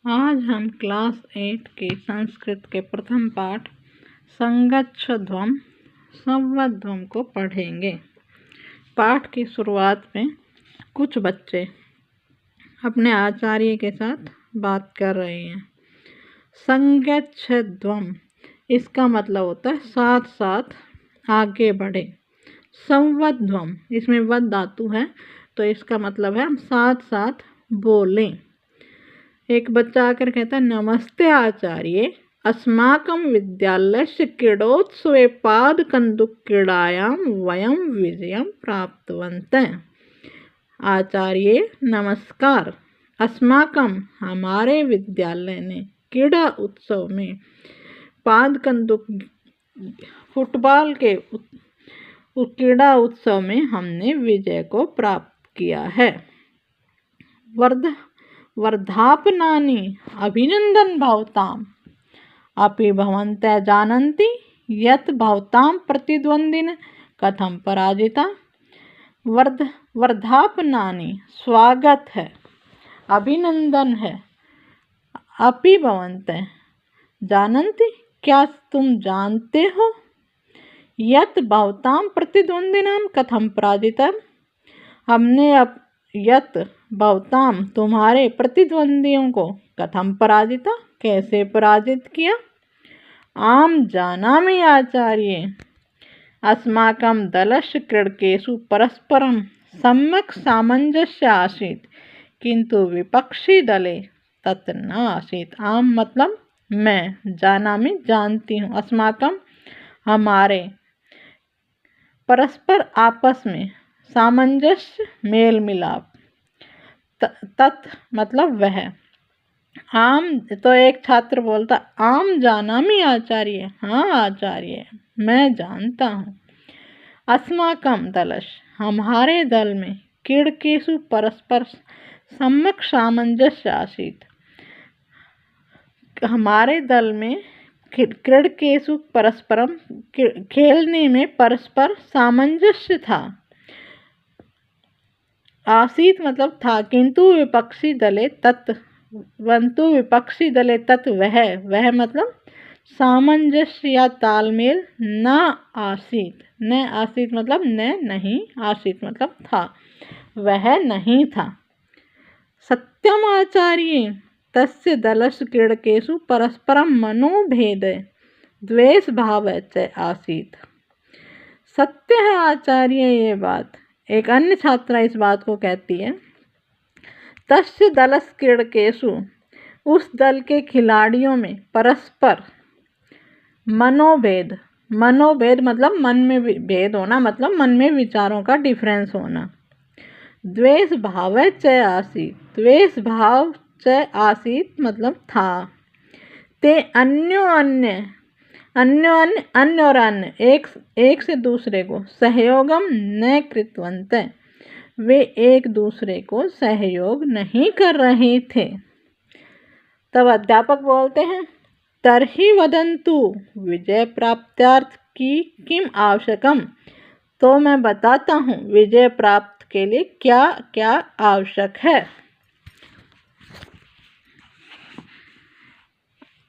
आज हम क्लास 8 के संस्कृत के प्रथम पाठ संगच्छध्वम संवध्वम को पढ़ेंगे। पाठ की शुरुआत में कुछ बच्चे अपने आचार्य के साथ बात कर रहे हैं। संगच्छध्वम इसका मतलब होता है साथ साथ आगे बढ़े। संवध्वम इसमें वद धातु है, तो इसका मतलब है हम साथ साथ बोलें। एक बच्चा आकर कहता है, नमस्ते आचार्य, अस्माकं विद्यालयस्य क्रीडोत्सवे पादकन्दुक्क्रीडायां वयं विजयं प्राप्तवन्तः। आचार्य नमस्कार, अस्माकं हमारे विद्यालय ने क्रीड़ा उत्सव में पादकन्दुक फुटबॉल के क्रीड़ा उत्सव में हमने विजय को प्राप्त किया है। वर्धापनानि अभिनंदन भवताम् अपि भवन्तः जानन्ति यत् भवतां प्रतिद्वन्द्विनः कथं पराजिता। वर्धापनानि स्वागत है, अभिनंदन है, अपि भवन्तः जानन्ति क्या तुम जानते हो, यत् भवतां प्रतिद्वन्द्विनां कथं पराजिता। हमने अब यत् भवतां तुम्हारे प्रतिद्वंदियों को कथम पराजिता कैसे पराजित किया। आम जानामि आचार्य, अस्माकं दलस्य क्रीडकेषु परस्परं सम्यक् सामंजस्य आसीत्, किंतु विपक्षी दले तत् न आसीत्। आम मतलब मैं, जानामि जानती हूँ, अस्माकं हमारे, परस्पर आपस में, सामंजस्य मेल मिलाप, तत् मतलब वह। आम तो एक छात्र बोलता, आम जानामि आचार्य, हाँ आचार्य मैं जानता हूँ। अस्माकं दलस्य हमारे दल में, क्रीडकेषु परस्पर सम्यक् सामंजस्य आसीत्, हमारे दल में क्रीडकेषु परस्परम खेलने में परस्पर सामंजस्य था। आसीत मतलब था, किंतु विपक्षी दले तत्, वंतु विपक्षी दले तत् वह मतलब सामंजस्य या तालमेल न आसीत। न आसीत मतलब न नहीं, आसीत मतलब था, वह नहीं था। सत्यम आचार्य, तस्य दलस्य क्रीडकेषु परस्परम मनोभेद द्वेष भाव च आसीत। सत्य है आचार्य ये बात। एक अन्य छात्रा इस बात को कहती है, तस्य दलस्य क्रीडकेषु उस दल के खिलाड़ियों में परस्पर मनोभेद, मनोभेद मतलब मन में भेद होना, मतलब मन में विचारों का डिफरेंस होना। द्वेष भाव च आसीत, द्वेष भाव च आसीत मतलब था। ते अन्य और अन्य एक से दूसरे को सहयोगम न कृतवंत, वे एक दूसरे को सहयोग नहीं कर रहे थे। तब अध्यापक बोलते हैं, तर्हि वदन्तु विजय प्राप्त्यार्थ की किम आवश्यकम। तो मैं बताता हूँ विजय प्राप्त के लिए क्या क्या आवश्यक है।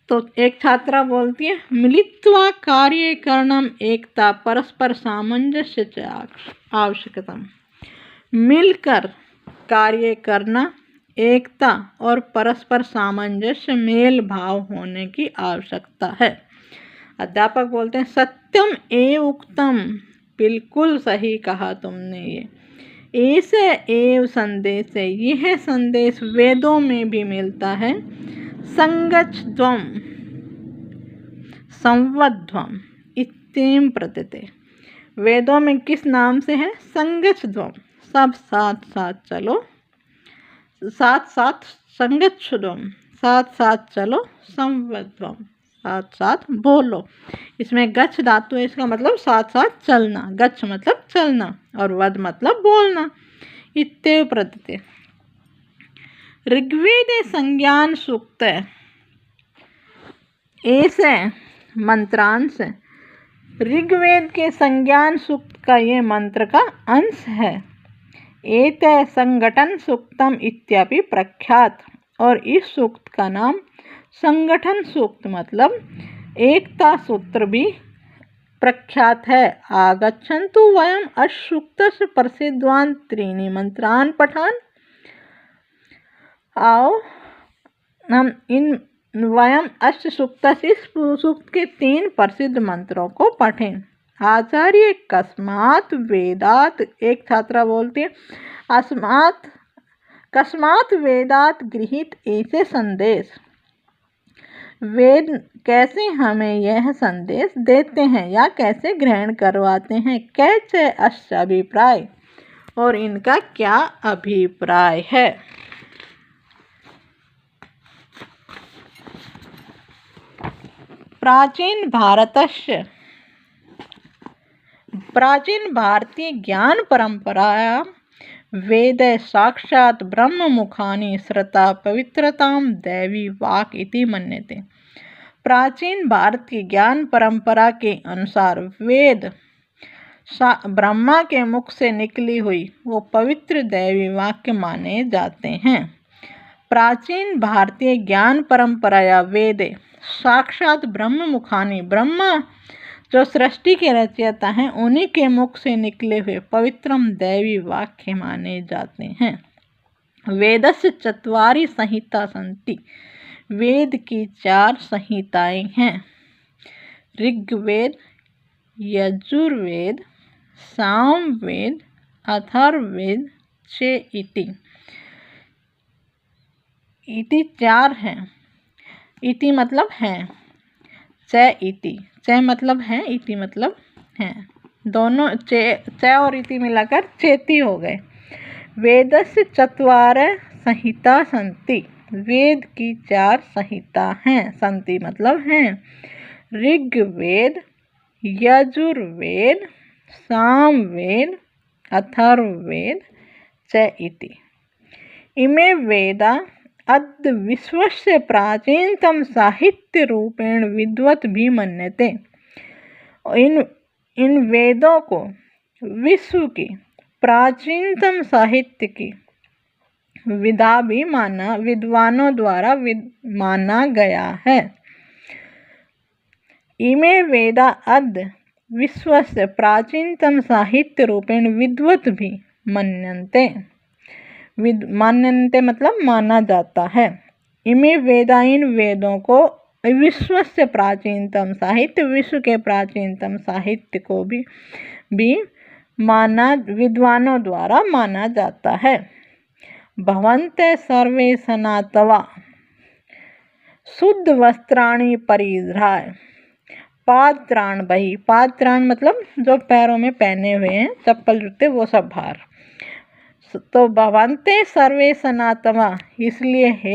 तो एक छात्रा बोलती है, मिलित्वा कार्य करणम एकता परस्पर सामंजस्य च आवश्यकता। मिलकर कार्य करना, एकता और परस्पर सामंजस्य मेल भाव होने की आवश्यकता है। अध्यापक बोलते हैं, सत्यम एव उक्तम, बिल्कुल सही कहा तुमने। ये ऐसे एव संदेश है, यह संदेश वेदों में भी मिलता है। संगच्छध्वम संवध्वम इत्येवं प्रतीयते। वेदों में किस नाम से है? संगच्छध्वम, सब साथ साथ चलो, साथ साथ संगच्छध्वम, साथ साथ चलो, संवध्वम साथ साथ बोलो। इसमें गच्छ धातु है, इसका मतलब साथ साथ चलना। गच्छ मतलब चलना और वद मतलब बोलना। इत्येवं प्रतीयते। ऋग्वेदे संज्ञान सूक्त ऐसे मंत्रांश, ऋग्वेद के संज्ञान सूक्त का ये मंत्र का अंश है। एते संगठन सूक्तम इत्यपि प्रख्यात, और इस सूक्त का नाम संगठन सूक्त मतलब एकता सूत्र भी प्रख्यात है। आगच्छन्तु वयम् असूक्तस्य प्रसिद्धान् त्रीणि मंत्रान् पठान। आओ हम वयम् अस्य सूक्तस्य इस सूक्त के 3 प्रसिद्ध मंत्रों को पढ़ें। आचार्य कस्मात् वेदात्, एक छात्रा बोलती है कस्मात् वेदात् गृहीत ऐसे संदेश। वेद कैसे हमें यह संदेश देते हैं या कैसे ग्रहण करवाते हैं। कैसे अस्य अभिप्राय, और इनका क्या अभिप्राय है। प्राचीन भारतीय ज्ञान परंपरायां वेदे साक्षात् ब्रह्म मुखानि श्रुता पवित्रतां दैवी वाक् इति मन्यते। प्राचीन भारतीय ज्ञान परंपरा के अनुसार वेद ब्रह्मा के मुख से निकली हुई वो पवित्र दैवी वाक्य माने जाते हैं। प्राचीन भारतीय ज्ञान परंपरा या वेदे साक्षात ब्रह्म मुखानी, ब्रह्मा जो सृष्टि के रचयिता हैं उन्हीं के मुख से निकले हुए पवित्रम दैवी वाक्य माने जाते हैं। वेदस्य चत्वारि संहिता सन्ति, वेद की 4 संहिताएं हैं। ऋग्वेद, यजुर्वेद, सामवेद, अथर्ववेद, इति 4 हैं। इति मतलब हैं, च मतलब है, इति मतलब है। दोनों च और इति मिलाकर चेति हो गए। वेदस्य चत्वारि संहिता सन्ति, वेद की 4 संहिता हैं। सन्ति मतलब हैं। ऋग्वेद, यजुर्वेद, सामवेद, अथर्ववेद, च इति। इमे वेदा अद्य विश्वस्य प्राचीनतम साहित्य रूपेण विद्वत भी मन्यते। इन वेदों को विश्व की प्राचीनतम साहित्य की विधा भी विद्वानों द्वारा माना गया है। इमे वेदा अद्य विश्वस्य प्राचीनतम साहित्य रूपेण विद्वत भी मन्यन्ते। मान्यन्ते मतलब माना जाता है। इमे वेदा, इन वेदों को विश्व से प्राचीनतम साहित्य, विश्व के प्राचीनतम साहित्य को भी माना, विद्वानों द्वारा माना जाता है। भवन्ते सर्वे सनातवा शुद्ध वस्त्राणि परिधाय पादत्राण बहि। पादत्राण मतलब जो पैरों में पहने हुए हैं, चप्पल जूते वो सब बाहर। तो भवन्ते सर्वे सनातवा इसलिए है